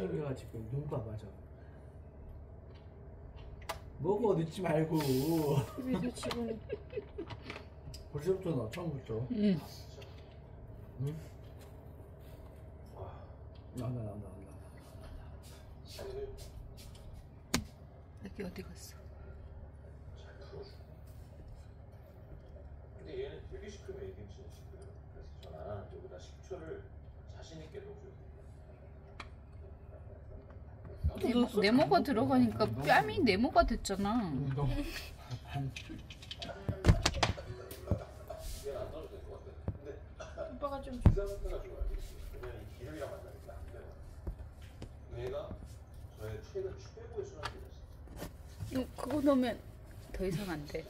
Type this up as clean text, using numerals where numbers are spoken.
생겨가지고 눈 봐봐줘. 먹어 늦지 말고. TV도 지금. 벌써부터 나 처음부터. 응. 응? 나온다. 여기 어디 갔어? 근데 얘는 되게 시큼해, 이 김치는 시큼해. 그래서 저는 여기다 식초를 자신 있게 넣어줘요. 네모가 들어가니까 뺨이 네모가 됐잖아. 얘는 안 넣어도 될 것 같아. 근데 오빠가 좀. 기사 상태가 좋아요. 왜냐면 이 기름이랑 만나니까 안 돼요. 얘가 저의 최근 최고의 술안주였어요. 그거 넣으면 더 이상 안 돼.